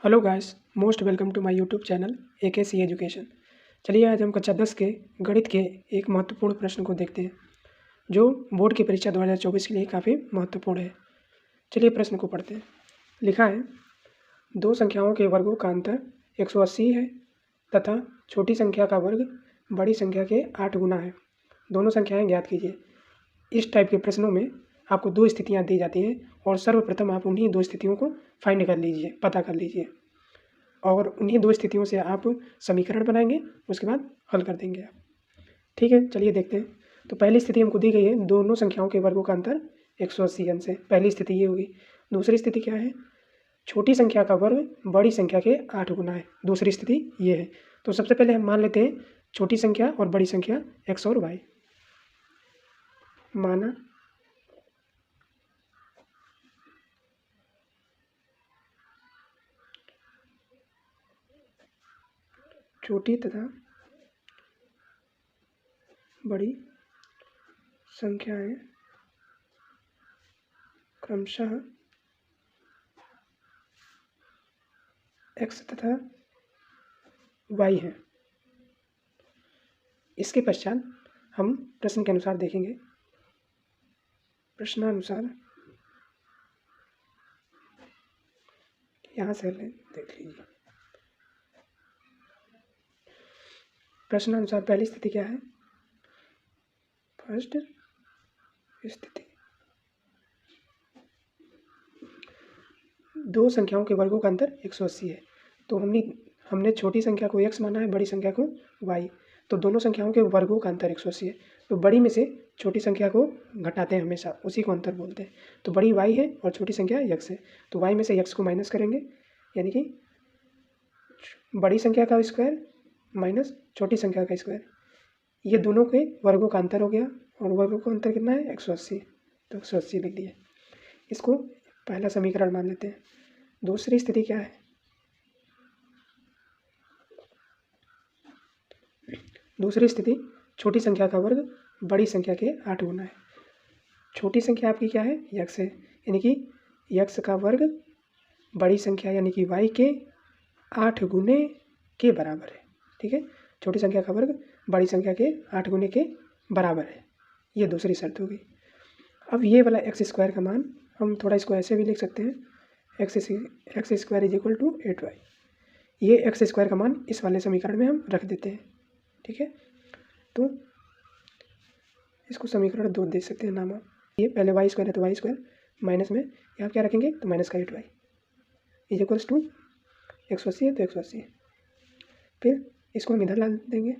Hello guys, most welcome to my YouTube channel AKC education. चलिए आज हम कक्षा 10 के गणित के एक महत्वपूर्ण प्रश्न को देखते हैं जो बोर्ड की परीक्षा 2024 के लिए काफ़ी महत्वपूर्ण है। चलिए प्रश्न को पढ़ते हैं। लिखा है, दो संख्याओं के वर्गों का अंतर 180 है तथा छोटी संख्या का वर्ग बड़ी संख्या के 8 गुना है। दोनों संख्याएँ ज्ञात कीजिए। इस टाइप के प्रश्नों में आपको दो स्थितियाँ दी जाती हैं और सर्वप्रथम आप उन्हीं दो स्थितियों को फाइंड कर लीजिए, पता कर लीजिए और उन्हीं दो स्थितियों से आप समीकरण बनाएंगे, उसके बाद हल कर देंगे आप। ठीक है, चलिए देखते हैं। तो पहली स्थिति हमको दी गई है, दोनों संख्याओं के वर्गों का अंतर 180 अंश है। पहली स्थिति ये होगी। दूसरी स्थिति क्या है? छोटी संख्या का वर्ग बड़ी संख्या के 8 गुना है। दूसरी स्थिति ये है। तो सबसे पहले हम मान लेते हैं छोटी संख्या और बड़ी संख्या x और y। माना छोटी तथा बड़ी संख्याएं क्रमशः x तथा y है। इसके पश्चात हम प्रश्न के अनुसार देखेंगे। प्रश्नानुसार यहाँ से देख लीजिए। प्रश्नानुसार पहली स्थिति क्या है? फर्स्ट स्थिति, दो संख्याओं के वर्गों का अंतर 180 है। तो हमने छोटी संख्या को x माना है, बड़ी संख्या को y। तो दोनों संख्याओं के वर्गों का अंतर 180 है। तो बड़ी में से छोटी संख्या को घटाते हैं हमेशा, उसी को अंतर बोलते हैं। तो बड़ी y है और छोटी संख्या x है। तो y में से x को माइनस करेंगे, यानी कि बड़ी संख्या का स्क्वायर माइनस छोटी संख्या का स्क्वायर। ये दोनों के वर्गों का अंतर हो गया और वर्गों का अंतर कितना है? 180। तो 180 लिख दिए। इसको पहला समीकरण मान लेते हैं। दूसरी स्थिति क्या है? दूसरी स्थिति, छोटी संख्या का वर्ग बड़ी संख्या के 8 गुना है। छोटी संख्या आपकी क्या है? x है, यानी कि x का वर्ग बड़ी संख्या यानी कि y के 8 गुने के बराबर है। ठीक है, छोटी संख्या का वर्ग बड़ी संख्या के 8 गुने के बराबर है। ये दूसरी शर्त होगी। अब ये वाला एक्स स्क्वायर का मान हम थोड़ा इसको ऐसे भी लिख सकते हैं, x square is equal to 8y। ये एक्स स्क्वायर का मान इस वाले समीकरण में हम रख देते हैं। ठीक है, तो इसको समीकरण 2 दे सकते हैं नाम आप। ये पहले वाई स्क्वायर है तो वाई स्क्वायर माइनस में यहाँ क्या रखेंगे? तो माइनस का 8y इज इक्वल्स टू 180 है तो 180 है। फिर इसको हम इधर ला देंगे,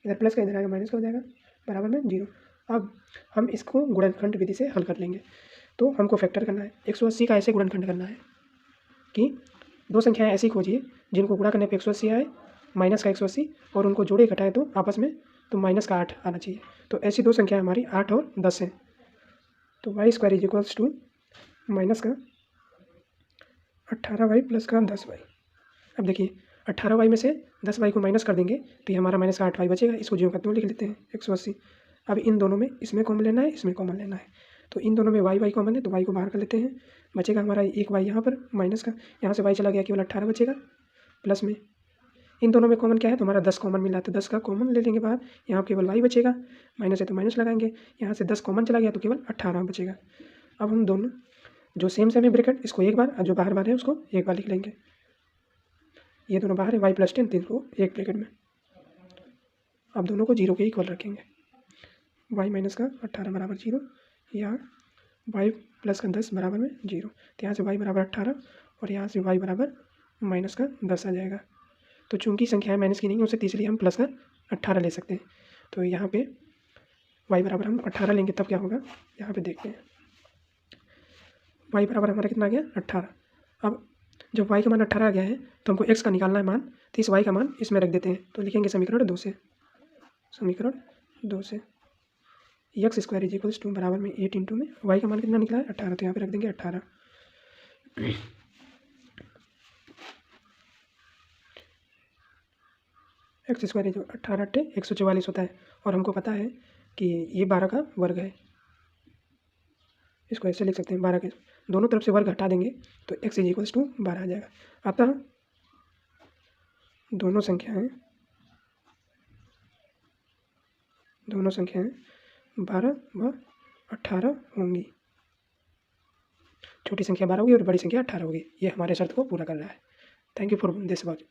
इधर प्लस का इधर आएगा माइनस का हो जाएगा, बराबर में 0। अब हम इसको गुणनखंड विधि से हल कर लेंगे। तो हमको फैक्टर करना है, 180 का ऐसे गुणनखंड करना है कि दो संख्याएं ऐसी खोजिए जिनको गुणा करने पे 180 आए, माइनस का 180, और उनको जोड़े घटाए तो आपस में तो माइनस का 8 आना चाहिए। तो ऐसी दो संख्याएं हमारी 8 और 10 हैं। तो y square is equals to minus का 18y प्लस का 10y। अब देखिए 18y में से 10y को माइनस कर देंगे तो ये हमारा माइनस का 8y बचेगा। इसको ज्यों का त्यों लिख लेते हैं 180। अब इन दोनों में इसमें कॉमन लेना है, इसमें कॉमन लेना है। तो इन दोनों में y कॉमन है तो y को बाहर कर लेते हैं। बचेगा हमारा एक y यहाँ पर, माइनस का यहाँ से y चला गया, केवल 18 बचेगा। प्लस में इन दोनों में कॉमन क्या है? तो हमारा 10 कॉमन मिला, तो 10 का कॉमन ले लेंगे बाहर। यहाँ केवल y बचेगा, माइनस है तो माइनस लगाएंगे। यहाँ से 10 कॉमन चला गया तो केवल 18 बचेगा। अब हम दोनों जो सेम है ब्रैकेट, इसको एक बार और जो बाहर बाहर है उसको एक बार लिख लेंगे। ये दोनों बाहर है, y प्लस 10, 3 को एक ब्रैकेट में। अब दोनों को 0 के इक्वल रखेंगे। y माइनस का 18 बराबर 0, यहाँ y प्लस का 10 बराबर में 0। तो यहाँ से y बराबर 18 और यहाँ से y बराबर माइनस का 10 आ जाएगा। तो चूंकि संख्याएं माइनस की नहीं है उसे तीसरी हम प्लस का 18 ले सकते हैं। तो यहाँ पे y बराबर हम 18 लेंगे तब क्या होगा, यहाँ पे देखते हैं। y बराबर हमारा कितना आ गया? 18। अब जब y का मान 18 आ गया है तो हमको x का निकालना है मान, तो इस y का मान इसमें रख देते हैं। तो लिखेंगे समीकरण 2 से, समीकरण 2 से x square is equals to बराबर में 8 इंटू में y का मान कितना निकला है? 18। तो यहाँ पे रख देंगे 18। एक्स स्क्वायर जो 18 × 144 होता है और हमको पता है कि ये 12 का वर्ग है। इसको ऐसे लिख सकते हैं 12 के दोनों तरफ से वर्ग हटा देंगे तो x इज इक्वल्स टू 12 आ जाएगा। अतः दोनों संख्याएं 12 व 18 होंगी। छोटी संख्या 12 होगी और बड़ी संख्या 18 होगी। ये हमारे शर्त को पूरा कर रहा है। Thank you for this watch.